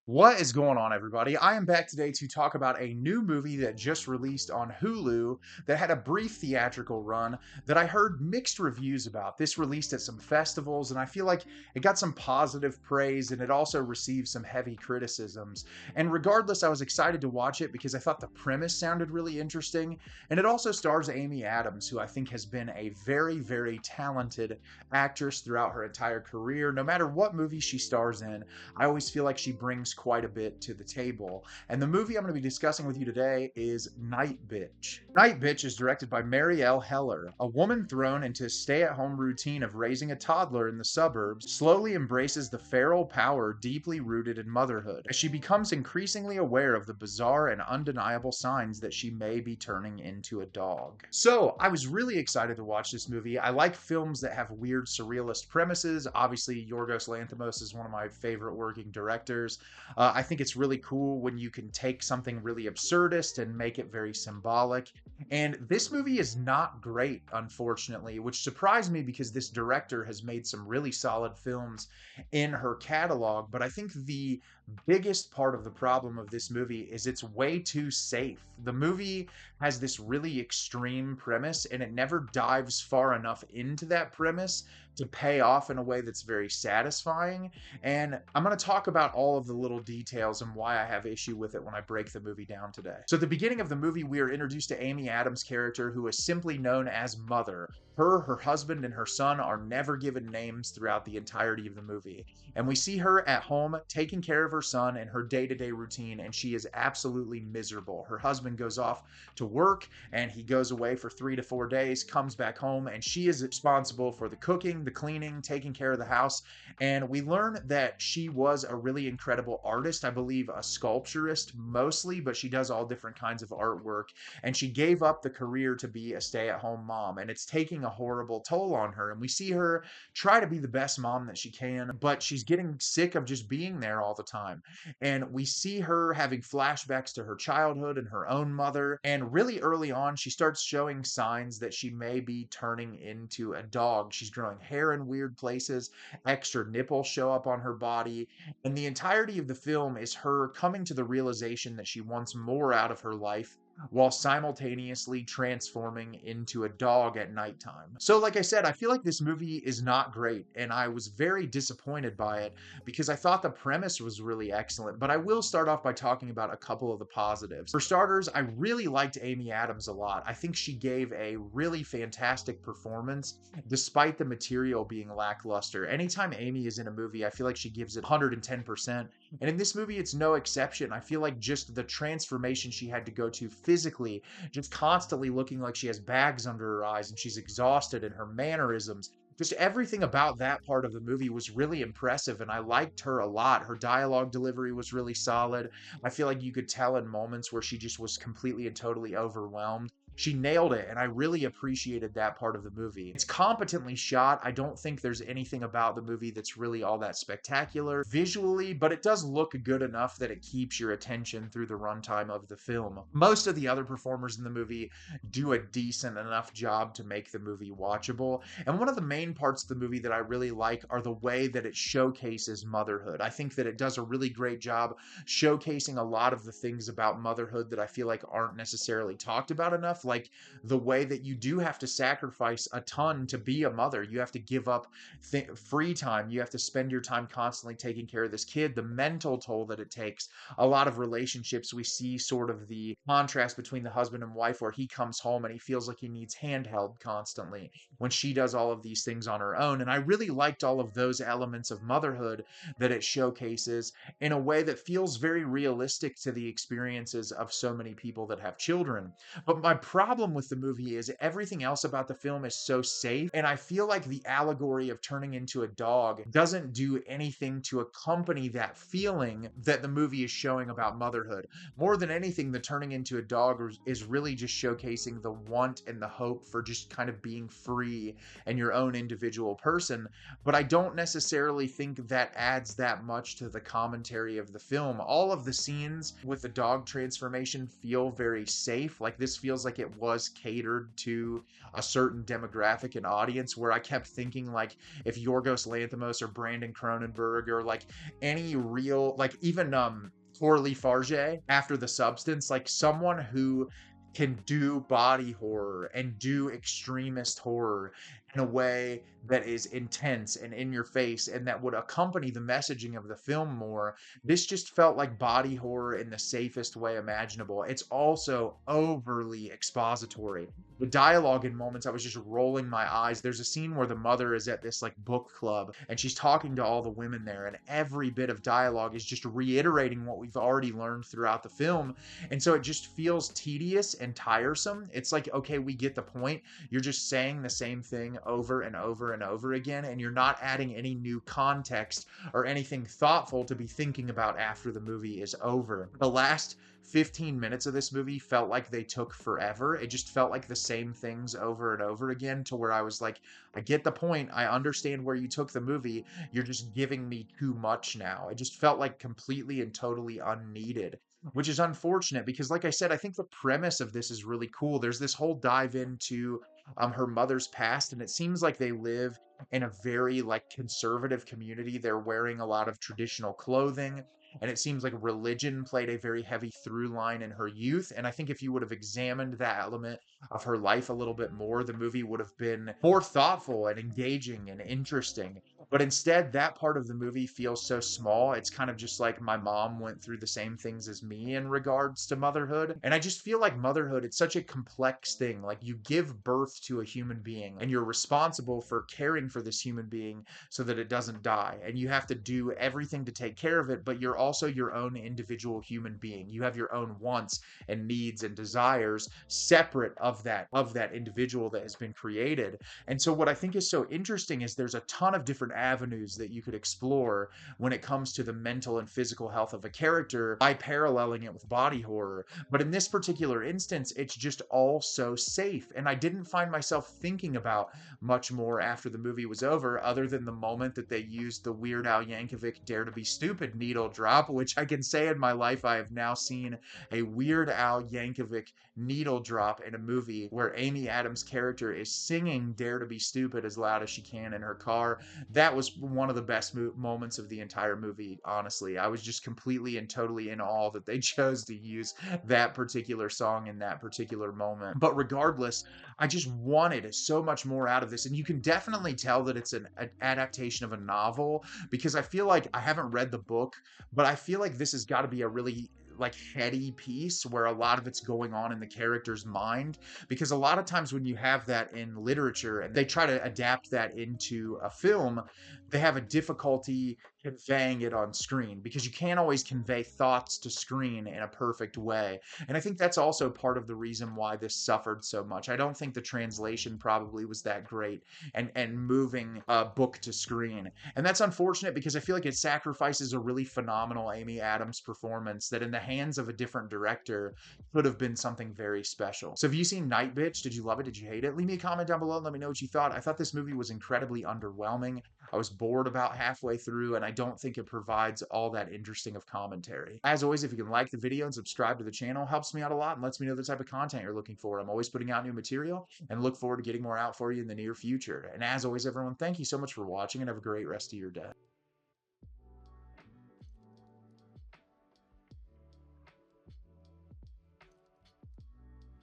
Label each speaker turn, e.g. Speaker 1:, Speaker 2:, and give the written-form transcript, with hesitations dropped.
Speaker 1: What is going on, everybody? I am back today to talk about a new movie that just released on Hulu that had a brief theatrical run that I heard mixed reviews about. This released at some festivals, and I feel like it got some positive praise and it also received some heavy criticisms. And regardless, I was excited to watch it because I thought the premise sounded really interesting. And it also stars Amy Adams, who I think has been a very, very talented actress throughout her entire career. No matter what movie she stars in, I always feel like she brings quite a bit to the table. And the movie I'm going to be discussing with you today is Nightbitch. Nightbitch is directed by Marielle Heller, a woman thrown into a stay-at-home routine of raising a toddler in the suburbs, slowly embraces the feral power deeply rooted in motherhood, as she becomes increasingly aware of the bizarre and undeniable signs that she may be turning into a dog. So, I was really excited to watch this movie. I like films that have weird surrealist premises. Obviously, Yorgos Lanthimos is one of my favorite working directors. I think it's really cool when you can take something really absurdist and make it very symbolic. And this movie is not great, unfortunately, which surprised me because this director has made some really solid films in her catalog. But I think the biggest part of the problem of this movie is it's way too safe. The movie has this really extreme premise and it never dives far enough into that premise to pay off in a way that's very satisfying. And I'm going to talk about all of the little details and why I have issue with it when I break the movie down today. So at the beginning of the movie, we are introduced to Amy Adams' character, who is simply known as Mother. Her husband, and her son are never given names throughout the entirety of the movie. And we see her at home taking care of her son and her day-to-day routine, and she is absolutely miserable. Her husband goes off to work and he goes away for 3 to 4 days, comes back home, and she is responsible for the cooking, the cleaning, taking care of the house. And we learn that she was a really incredible artist, I believe a sculpturist mostly, but she does all different kinds of artwork. And she gave up the career to be a stay-at-home mom, and it's taking a horrible toll on her. And we see her try to be the best mom that she can, but she's getting sick of just being there all the time. And we see her having flashbacks to her childhood and her own mother. And really early on, she starts showing signs that she may be turning into a dog. She's growing hair in weird places, extra nipples show up on her body. And the entirety of the film is her coming to the realization that she wants more out of her life while simultaneously transforming into a dog at nighttime. So, like I said, I feel like this movie is not great, and I was very disappointed by it because I thought the premise was really excellent. But I will start off by talking about a couple of the positives. For starters, I really liked Amy Adams a lot. I think she gave a really fantastic performance despite the material being lackluster. Anytime Amy is in a movie, I feel like she gives it 110%. And in this movie, it's no exception. I feel like just the transformation she had to go to physically, just constantly looking like she has bags under her eyes and she's exhausted, and her mannerisms, just everything about that part of the movie was really impressive, and I liked her a lot. Her dialogue delivery was really solid. I feel like you could tell in moments where she just was completely and totally overwhelmed. She nailed it, and I really appreciated that part of the movie. It's competently shot. I don't think there's anything about the movie that's really all that spectacular visually, but it does look good enough that it keeps your attention through the runtime of the film. Most of the other performers in the movie do a decent enough job to make the movie watchable. And one of the main parts of the movie that I really like are the way that it showcases motherhood. I think that it does a really great job showcasing a lot of the things about motherhood that I feel like aren't necessarily talked about enough, like the way that you do have to sacrifice a ton to be a mother. You have to give up free time. You have to spend your time constantly taking care of this kid, the mental toll that it takes. A lot of relationships, we see sort of the contrast between the husband and wife where he comes home and he feels like he needs handheld constantly when she does all of these things on her own. And I really liked all of those elements of motherhood that it showcases in a way that feels very realistic to the experiences of so many people that have children. But my problem with the movie is everything else about the film is so safe, and I feel like the allegory of turning into a dog doesn't do anything to accompany that feeling that the movie is showing about motherhood. More than anything, the turning into a dog is really just showcasing the want and the hope for just kind of being free and your own individual person. But I don't necessarily think that adds that much to the commentary of the film. All of the scenes with the dog transformation feel very safe. Like, this feels like it was catered to a certain demographic and audience, where I kept thinking, like, if Yorgos Lanthimos or Brandon Cronenberg or like any real, like even Corley Farge after The Substance, like someone who can do body horror and do extremist horror in a way that is intense and in your face and that would accompany the messaging of the film more. This just felt like body horror in the safest way imaginable. It's also overly expository. The dialogue in moments, I was just rolling my eyes. There's a scene where the mother is at this like book club and she's talking to all the women there, and every bit of dialogue is just reiterating what we've already learned throughout the film. And so it just feels tedious and tiresome. It's like, okay, we get the point. You're just saying the same thing over and over and over again, and you're not adding any new context or anything thoughtful to be thinking about after the movie is over. The last 15 minutes of this movie felt like they took forever. It just felt like the same things over and over again, to where I was like, I get the point. I understand where you took the movie. You're just giving me too much now. It just felt like completely and totally unneeded, which is unfortunate because, like I said, I think the premise of this is really cool. There's this whole dive into her mother's past, and it seems like they live in a very like conservative community. They're wearing a lot of traditional clothing, and it seems like religion played a very heavy through line in her youth. And I think if you would have examined that element of her life a little bit more, the movie would have been more thoughtful and engaging and interesting. But instead, that part of the movie feels so small. It's kind of just like my mom went through the same things as me in regards to motherhood. And I just feel like motherhood, it's such a complex thing. Like, you give birth to a human being and you're responsible for caring for this human being so that it doesn't die. And you have to do everything to take care of it, but you're also your own individual human being. You have your own wants and needs and desires separate of that individual that has been created. And so what I think is so interesting is there's a ton of different avenues that you could explore when it comes to the mental and physical health of a character by paralleling it with body horror. But in this particular instance, it's just all so safe. And I didn't find myself thinking about much more after the movie was over, other than the moment that they used the Weird Al Yankovic Dare to Be Stupid needle drop, which I can say in my life I have now seen a Weird Al Yankovic needle drop in a movie where Amy Adams' character is singing Dare to Be Stupid as loud as she can in her car. That was one of the best moments of the entire movie, honestly. I was just completely and totally in awe that they chose to use that particular song in that particular moment. But regardless, I just wanted so much more out of this. And you can definitely tell that it's an adaptation of a novel, because I feel like I haven't read the book, but I feel like this has got to be a really like heady piece where a lot of it's going on in the character's mind, because a lot of times when you have that in literature and they try to adapt that into a film, they have a difficulty conveying it on screen, because you can't always convey thoughts to screen in a perfect way. And I think that's also part of the reason why this suffered so much. I don't think the translation probably was that great, and moving a book to screen. And that's unfortunate, because I feel like it sacrifices a really phenomenal Amy Adams performance that in the hands of a different director could have been something very special. So have you seen Nightbitch? Did you love it? Did you hate it? Leave me a comment down below and let me know what you thought. I thought this movie was incredibly underwhelming. I was bored about halfway through, and I don't think it provides all that interesting of commentary. As always, if you can like the video and subscribe to the channel, helps me out a lot and lets me know the type of content you're looking for. I'm always putting out new material and look forward to getting more out for you in the near future. And as always, everyone, thank you so much for watching and have a great rest of your day.